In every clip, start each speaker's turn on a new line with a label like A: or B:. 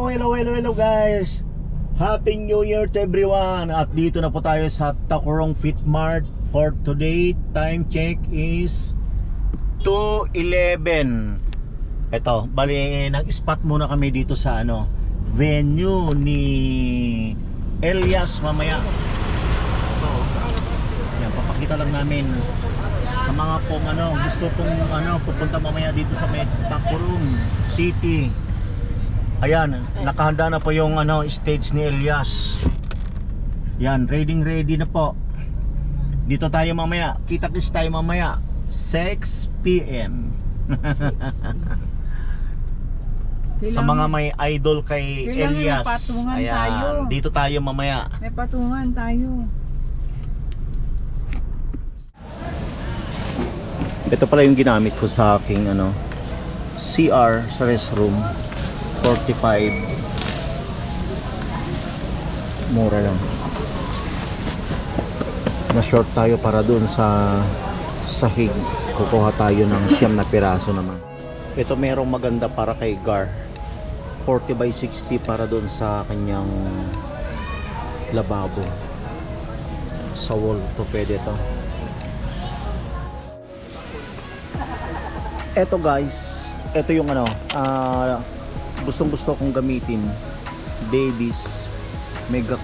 A: hello guys. Happy New Year to everyone. At dito na po tayo sa Tacurong Fit Mart for today. Time check is 2:11. Ito, bali nag-spot muna kami dito sa venue ni Elias mamaya. Ito. Yan, papakita lang namin sa mga pong gusto pong pupunta mamaya dito sa Tacurong City. Ayan, nakahanda na po yung stage ni Elias. Yan, ready na po. Dito tayo mamaya. Kita-kits tayo mamaya 6 PM. Sa mga may idol kay Elias. Ayan, tayo. Dito tayo mamaya.
B: May patungan tayo.
A: Ito pala yung ginamit ko sa aking CR sa restroom. 45. Mura lang. Na-short tayo para dun sa sahig. Kukuha tayo ng 9 na piraso naman. Ito merong maganda para kay Gar. 40 by 60 para dun sa kanyang lababo. Sa wall to pwede to. Eto guys, ito yung gustong-gusto kong gamitin. Davies Mega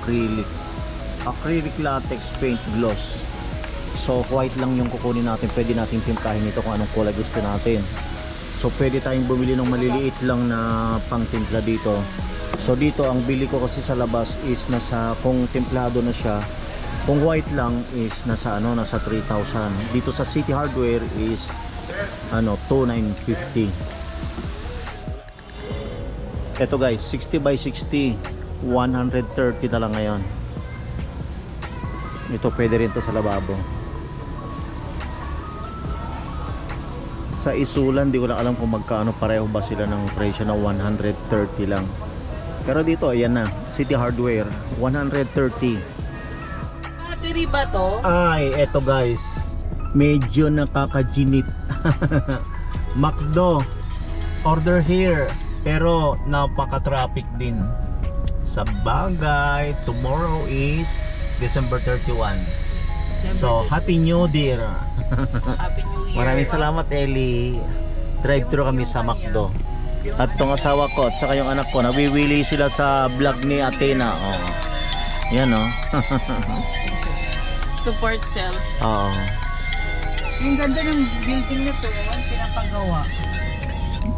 A: Acrylic Latex Paint Gloss. So white lang yung kukunin natin. Pwede natin timplahin ito kung anong kulay gusto natin. So pwede tayong bumili ng maliliit lang na pang timpla dito. So dito ang bili ko kasi sa labas is nasa, kung templado na siya, kung white lang is nasa nasa 3,000. Dito sa City Hardware is 2,950. Ito guys, 60 by 60, 130 na lang ngayon. Ito pwede rin to sa lababo. Sa Isulan, di ko lang alam kung magkaano, pareho ba sila ng presyo na 130 lang. Pero dito, ayan na, City Hardware, 130.
B: Battery ba to?
A: Ay, eto guys, medyo nakakaginit. McDo, order here. Pero napaka-traffic din. Sa bagay, tomorrow is December 31. So, Happy New Year.
B: Happy New Year.
A: Maraming salamat, Ellie. Drive-thru kami sa McDo. At tong asawa ko at saka yung anak ko, nawiwili sila sa vlog ni Athena. Oh. Yan
B: Support self.
A: Oo.
B: Yung ganda ng building na to, pinapagawa.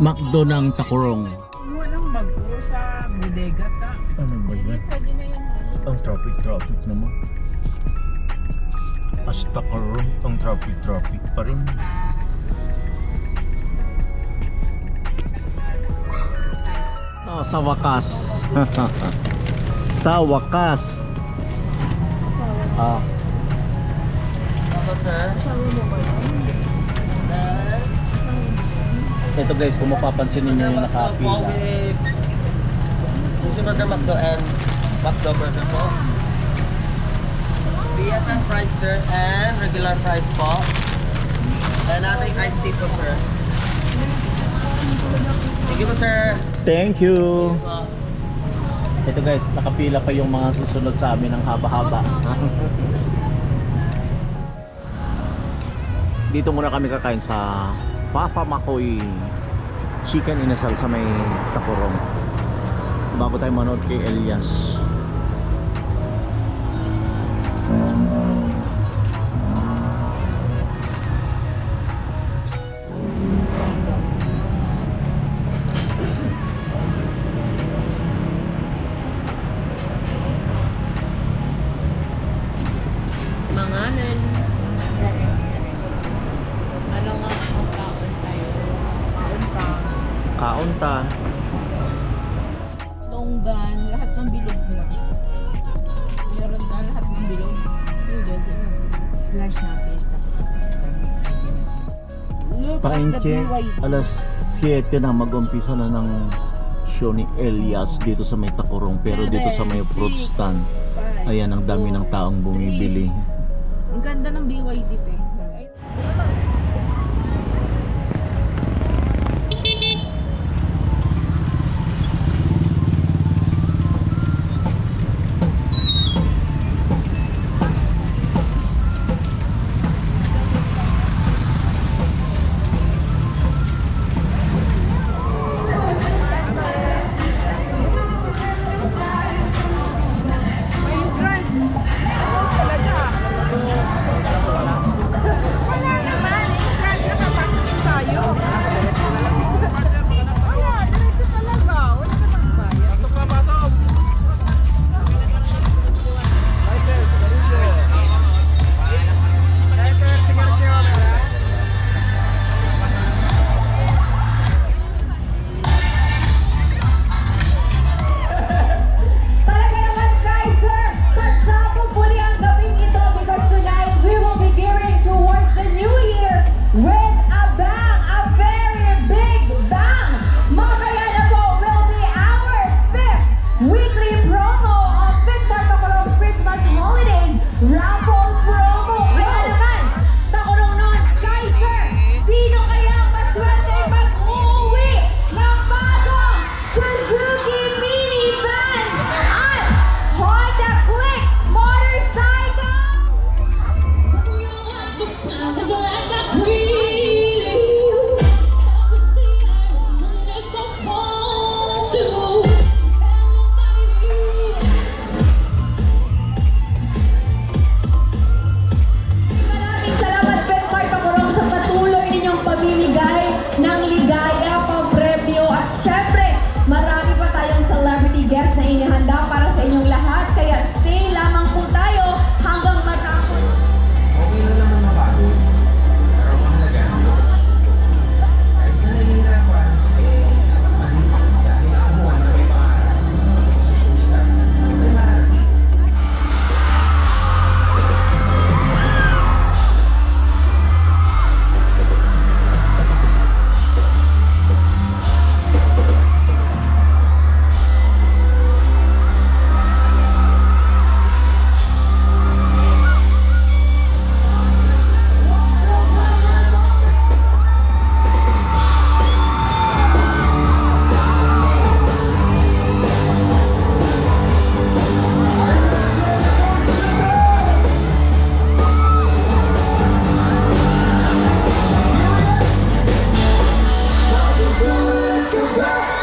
A: McDo ng Tacurong.
B: Walang magpo sa bodega ta.
A: Ano ba yan?
B: Pwede na yun.
A: Ang traffic naman. As Tacurong, ang traffic pa rin. Oh, sa wakas. Sa wakas. Ah.
B: Ako sir.
A: Ito guys, kung mapapansin ninyo yung nakapila.
C: Juicy Burger McDo and McDo Burger po. BFF fries sir and regular fries po. And ating iced tea po sir. Thank you po sir.
A: Thank you. Ito guys, nakapila pa yung mga susunod sa amin ng haba-haba. Dito muna kami kakain sa Papa Makoy Chicken Inasal sa may Tacurong bago tayo manood kay Elias.
B: Manganan. Ano nga ang kaon tayo?
A: Kaon ta.
B: Longgan, lahat ng bilog na. Meron na lahat ng bilog. Slash natin. Look at the
A: Painche,
B: BYD.
A: alas 7 na mag-umpisa na ng show ni Elias dito sa may Tacurong. Pero dito sa may fruit stand, ayan, ang dami ng taong bumibili.
B: Ang ganda ng BYD te.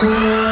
A: Bye.